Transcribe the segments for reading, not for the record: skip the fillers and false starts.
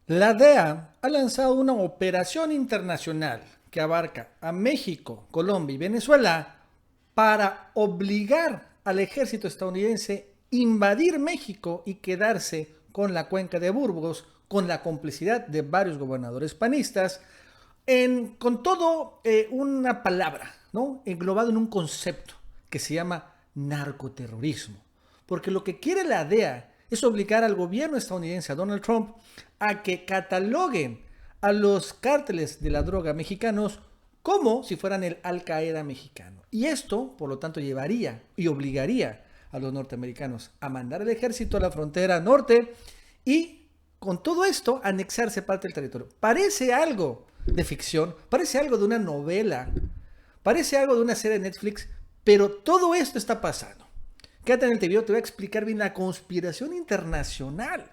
La DEA ha lanzado una operación internacional que abarca a México, Colombia y Venezuela para obligar al ejército estadounidense a invadir México y quedarse con la cuenca de Burgos con la complicidad de varios gobernadores panistas, con todo una palabra, ¿no? Englobado en un concepto que se llama narcoterrorismo. Porque lo que quiere la DEA es obligar al gobierno estadounidense, a Donald Trump, a que cataloguen a los cárteles de la droga mexicanos como si fueran el Al Qaeda mexicano. Y esto, por lo tanto, llevaría y obligaría a los norteamericanos a mandar el ejército a la frontera norte y con todo esto anexarse parte del territorio. Parece algo de ficción, parece algo de una novela, parece algo de una serie de Netflix, pero todo esto está pasando. Quédate en el video, te voy a explicar bien la conspiración internacional,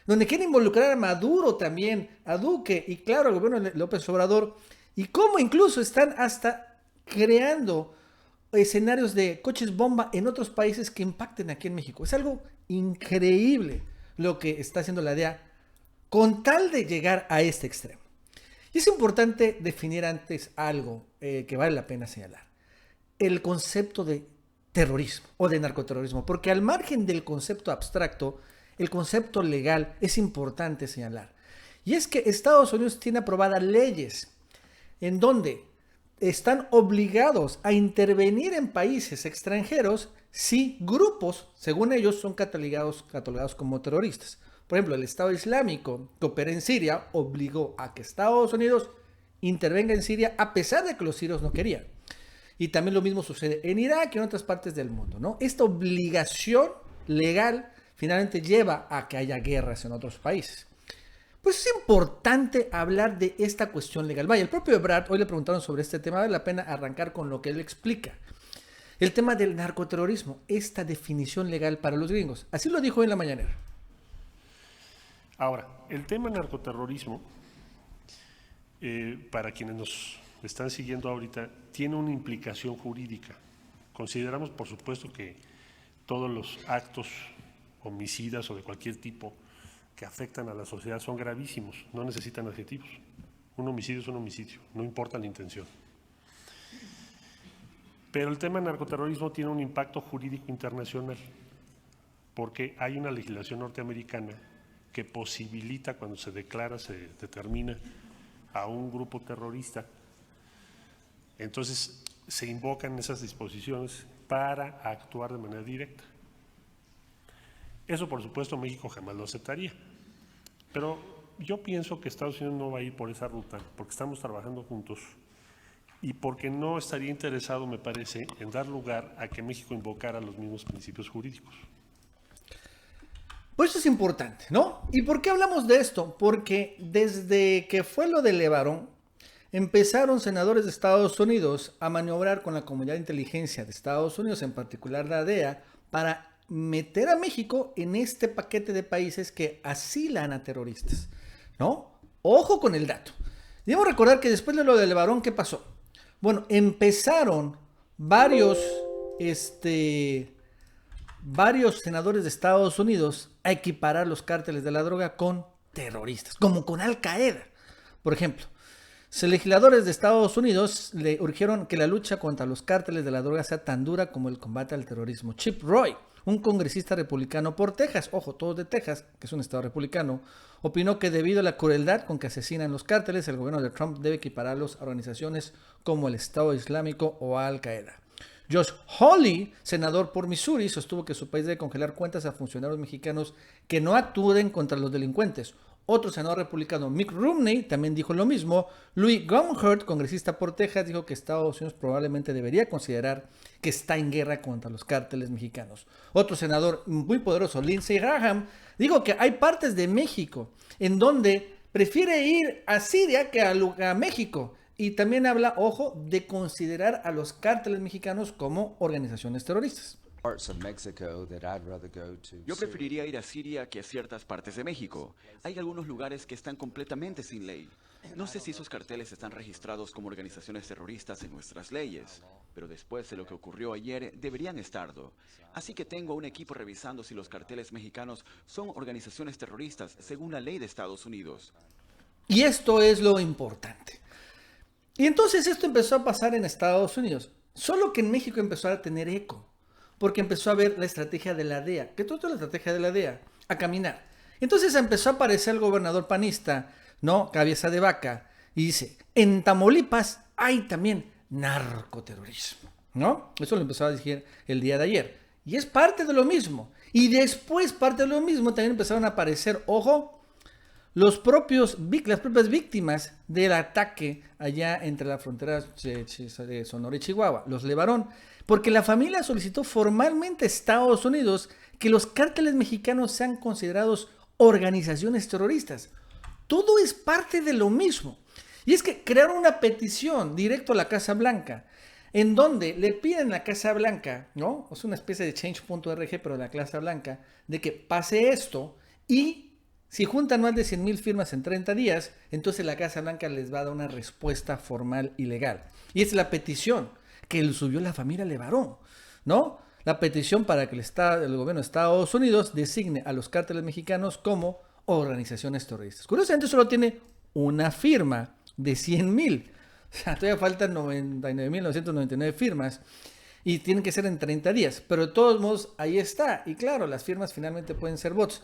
donde quieren involucrar a Maduro también, a Duque y claro, al gobierno de López Obrador, y cómo incluso están hasta creando escenarios de coches bomba en otros países que impacten aquí en México. Es algo increíble lo que está haciendo la DEA con tal de llegar a este extremo. Y es importante definir antes algo que vale la pena señalar. El concepto de terrorismo o de narcoterrorismo, porque al margen del concepto abstracto, el concepto legal es importante señalar. Y es que Estados Unidos tiene aprobadas leyes en donde están obligados a intervenir en países extranjeros si grupos, según ellos, son catalogados como terroristas. Por ejemplo, el Estado Islámico que opera en Siria obligó a que Estados Unidos intervenga en Siria a pesar de que los sirios no querían. Y también lo mismo sucede en Irak y en otras partes del mundo, ¿no? Esta obligación legal finalmente lleva a que haya guerras en otros países. Pues es importante hablar de esta cuestión legal. Vaya, el propio Ebrard, hoy le preguntaron sobre este tema, vale la pena arrancar con lo que él explica. El tema del narcoterrorismo, esta definición legal para los gringos. Así lo dijo en la mañanera. Ahora, el tema narcoterrorismo, para quienes nos están siguiendo ahorita, tiene una implicación jurídica. Consideramos, por supuesto, que todos los actos homicidas o de cualquier tipo que afectan a la sociedad son gravísimos, no necesitan adjetivos. Un homicidio es un homicidio, no importa la intención. Pero el tema narcoterrorismo tiene un impacto jurídico internacional, porque hay una legislación norteamericana que posibilita, cuando se declara, se determina a un grupo terrorista, entonces se invocan esas disposiciones para actuar de manera directa. Eso, por supuesto, México jamás lo aceptaría. Pero yo pienso que Estados Unidos no va a ir por esa ruta, porque estamos trabajando juntos y porque no estaría interesado, me parece, en dar lugar a que México invocara los mismos principios jurídicos. Pues eso es importante, ¿no? ¿Y por qué hablamos de esto? Porque desde que fue lo de Levarón, empezaron senadores de Estados Unidos a maniobrar con la comunidad de inteligencia de Estados Unidos, en particular la DEA, para meter a México en este paquete de países que asilan a terroristas, ¿no? Ojo con el dato. Debemos recordar que después de lo de Levarón, ¿qué pasó? Bueno, empezaron varios, varios senadores de Estados Unidos a equiparar los cárteles de la droga con terroristas, como con Al Qaeda. Por ejemplo, legisladores de Estados Unidos le urgieron que la lucha contra los cárteles de la droga sea tan dura como el combate al terrorismo. Chip Roy, un congresista republicano por Texas, ojo, todos de Texas, que es un estado republicano, opinó que debido a la crueldad con que asesinan los cárteles, el gobierno de Trump debe equipararlos a organizaciones como el Estado Islámico o Al Qaeda. Josh Hawley, senador por Missouri, sostuvo que su país debe congelar cuentas a funcionarios mexicanos que no actúen contra los delincuentes. Otro senador republicano, Mitt Romney, también dijo lo mismo. Louis Gohmert, congresista por Texas, dijo que Estados Unidos probablemente debería considerar que está en guerra contra los cárteles mexicanos. Otro senador muy poderoso, Lindsey Graham, dijo que hay partes de México en donde prefiere ir a Siria que a México. Y también habla, ojo, de considerar a los cárteles mexicanos como organizaciones terroristas. Yo preferiría ir a Siria que a ciertas partes de México. Hay algunos lugares que están completamente sin ley. No sé si esos carteles están registrados como organizaciones terroristas en nuestras leyes, pero después de lo que ocurrió ayer, deberían estarlo. Así que tengo un equipo revisando si los carteles mexicanos son organizaciones terroristas según la ley de Estados Unidos. Y esto es lo importante. Y entonces esto empezó a pasar en Estados Unidos. Solo que en México empezó a tener eco. Porque empezó a ver la estrategia de la DEA. ¿Qué todo la estrategia de la DEA? A caminar. Entonces empezó a aparecer el gobernador panista, ¿no? Cabeza de vaca. Y dice, en Tamaulipas hay también narcoterrorismo, ¿no? Eso lo empezó a decir el día de ayer. Y es parte de lo mismo. Y después, parte de lo mismo, también empezaron a aparecer, ojo, las propias víctimas del ataque allá entre la frontera de Sonora y Chihuahua, los Levarón, porque la familia solicitó formalmente a Estados Unidos que los cárteles mexicanos sean considerados organizaciones terroristas. Todo es parte de lo mismo. Y es que crearon una petición directo a la Casa Blanca, en donde le piden a la Casa Blanca, ¿no? Es una especie de change.org, pero de la Casa Blanca, de que pase esto y si juntan más de 100,000 firmas en 30 días, entonces la Casa Blanca les va a dar una respuesta formal y legal. Y es la petición que le subió la familia Levarón, ¿no? La petición para que el gobierno de Estados Unidos designe a los cárteles mexicanos como organizaciones terroristas. Curiosamente solo tiene una firma de 100,000. O sea, todavía faltan 99,999 firmas y tienen que ser en 30 días. Pero de todos modos, ahí está. Y claro, las firmas finalmente pueden ser bots.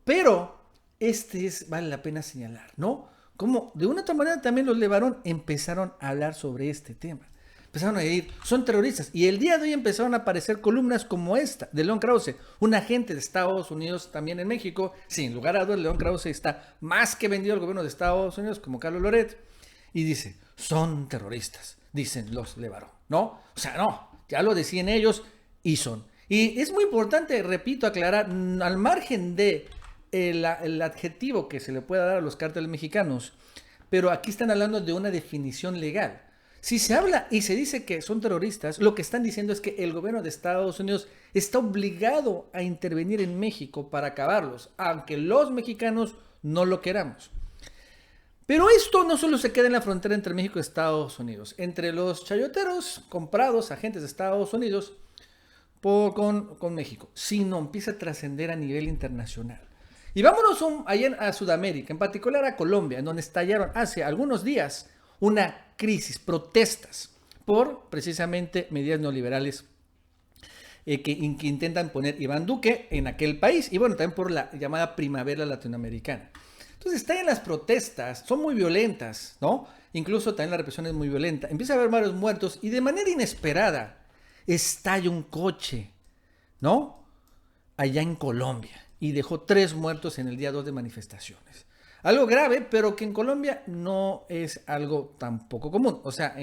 Pero vale la pena señalar, ¿no? Como de una otra manera también los Levarón empezaron a hablar sobre este tema. Empezaron a decir, son terroristas. Y el día de hoy empezaron a aparecer columnas como esta, de León Krause, un agente de Estados Unidos también en México. Sin lugar a dudas, León Krause está más que vendido al gobierno de Estados Unidos, como Carlos Loret. Y dice, son terroristas, dicen los Levarón, ¿no? O sea, no, ya lo decían ellos y son. Y es muy importante, repito, aclarar, al margen de el adjetivo que se le pueda dar a los cárteles mexicanos, pero aquí están hablando de una definición legal. Si se habla y se dice que son terroristas, lo que están diciendo es que el gobierno de Estados Unidos está obligado a intervenir en México para acabarlos, aunque los mexicanos no lo queramos. Pero esto no solo se queda en la frontera entre México y Estados Unidos. Entre los chayoteros comprados, agentes de Estados Unidos, con México, sino empieza a trascender a nivel internacional. Y vámonos allá a Sudamérica, en particular a Colombia, en donde estallaron hace algunos días una crisis, protestas por precisamente medidas neoliberales que intentan poner Iván Duque en aquel país y bueno, también por la llamada primavera latinoamericana. Entonces están en las protestas, son muy violentas, ¿no? Incluso también la represión es muy violenta. Empieza a haber varios muertos y de manera inesperada estalla un coche, ¿no? Allá en Colombia. Y dejó 3 muertos en el día 2 de manifestaciones. Algo grave, pero que en Colombia no es algo tan poco común. O sea,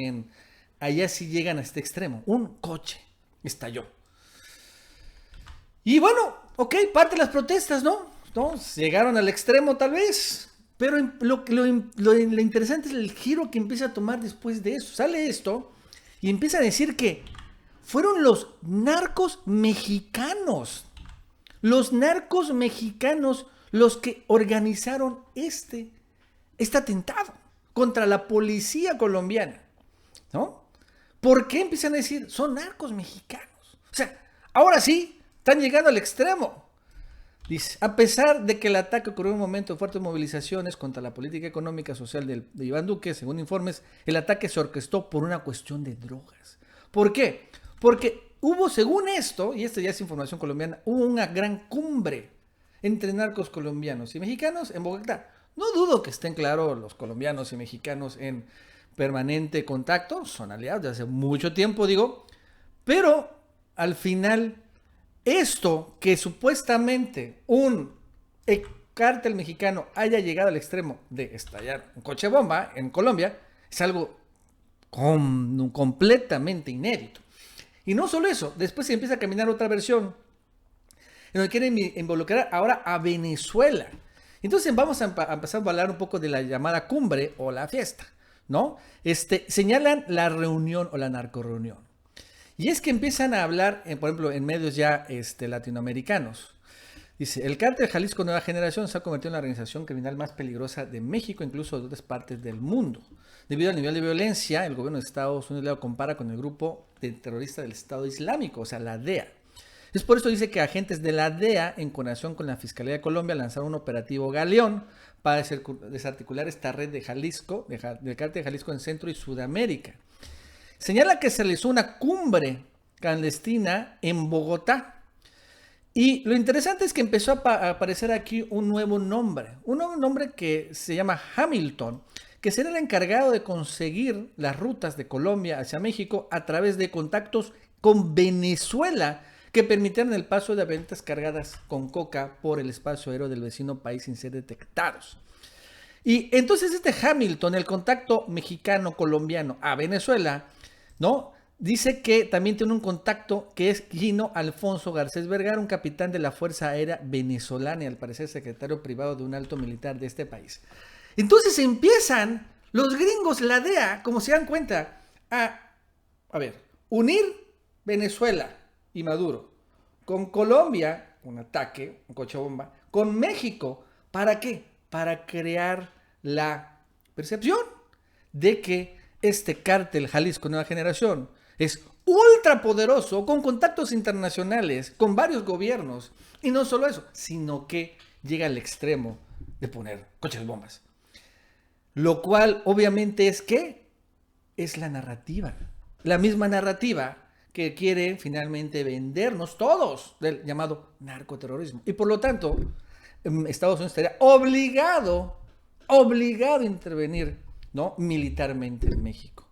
allá sí llegan a este extremo. Un coche estalló. Y bueno, ok, parte de las protestas, ¿no? Llegaron al extremo tal vez. Pero lo interesante es el giro que empieza a tomar después de eso. Sale esto y empieza a decir que fueron los narcos mexicanos. Los narcos mexicanos los que organizaron este atentado contra la policía colombiana, ¿no? ¿Por qué empiezan a decir son narcos mexicanos? O sea, ahora sí, están llegando al extremo. Dice, a pesar de que el ataque ocurrió en un momento de fuertes movilizaciones contra la política económica y social de Iván Duque, según informes, el ataque se orquestó por una cuestión de drogas. ¿Por qué? Porque hubo, según esto, y esto ya es información colombiana, hubo una gran cumbre entre narcos colombianos y mexicanos en Bogotá. No dudo que estén claros los colombianos y mexicanos en permanente contacto, son aliados de hace mucho tiempo, digo, pero al final esto que supuestamente un cártel mexicano haya llegado al extremo de estallar un coche bomba en Colombia es algo completamente inédito. Y no solo eso, después se empieza a caminar otra versión en donde quieren involucrar ahora a Venezuela. Entonces vamos a empezar a hablar un poco de la llamada cumbre o la fiesta, ¿no? Señalan la reunión o la narcoreunión. Y es que empiezan a hablar, por ejemplo, en medios ya latinoamericanos. Dice, el cártel Jalisco Nueva Generación se ha convertido en la organización criminal más peligrosa de México, incluso de otras partes del mundo. Debido al nivel de violencia, el gobierno de Estados Unidos lo compara con el grupo terrorista del Estado Islámico, o sea, la DEA. Es por eso dice que agentes de la DEA, en coordinación con la Fiscalía de Colombia, lanzaron un operativo Galeón para desarticular esta red de Jalisco, del cártel de Jalisco en Centro y Sudamérica. Señala que se realizó una cumbre clandestina en Bogotá. Y lo interesante es que empezó a aparecer aquí un nuevo nombre que se llama Hamilton, que será el encargado de conseguir las rutas de Colombia hacia México a través de contactos con Venezuela, que permitieron el paso de avionetas cargadas con coca por el espacio aéreo del vecino país sin ser detectados. Y entonces este Hamilton, el contacto mexicano-colombiano a Venezuela, ¿no?, dice que también tiene un contacto que es Gino Alfonso Garcés Vergara, un capitán de la Fuerza Aérea Venezolana y al parecer secretario privado de un alto militar de este país. Entonces empiezan los gringos, la DEA, como se dan cuenta, a unir Venezuela y Maduro con Colombia, un ataque, un coche bomba, con México. ¿Para qué? Para crear la percepción de que este cártel Jalisco Nueva Generación es ultra poderoso, con contactos internacionales, con varios gobiernos. Y no solo eso, sino que llega al extremo de poner coches bombas. Lo cual obviamente es la narrativa. La misma narrativa que quiere finalmente vendernos todos del llamado narcoterrorismo. Y por lo tanto, Estados Unidos estaría obligado a intervenir, ¿no?, militarmente en México.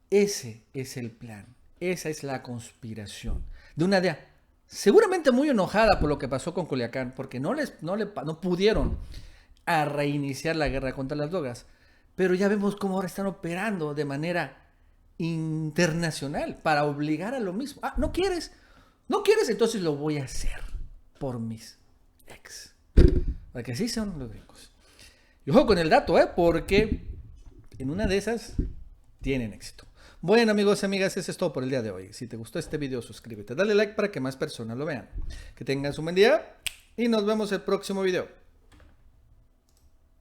Ese es el plan, esa es la conspiración de una DEA seguramente muy enojada por lo que pasó con Culiacán, porque no pudieron a reiniciar la guerra contra las drogas, pero ya vemos cómo ahora están operando de manera internacional para obligar a lo mismo. ¿No quieres? Entonces lo voy a hacer por mis ex. Para que así son los gringos. Y ojo con el dato, porque en una de esas tienen éxito. Bueno, amigos y amigas, eso es todo por el día de hoy. Si te gustó este video, suscríbete, dale like para que más personas lo vean. Que tengas un buen día y nos vemos el próximo video.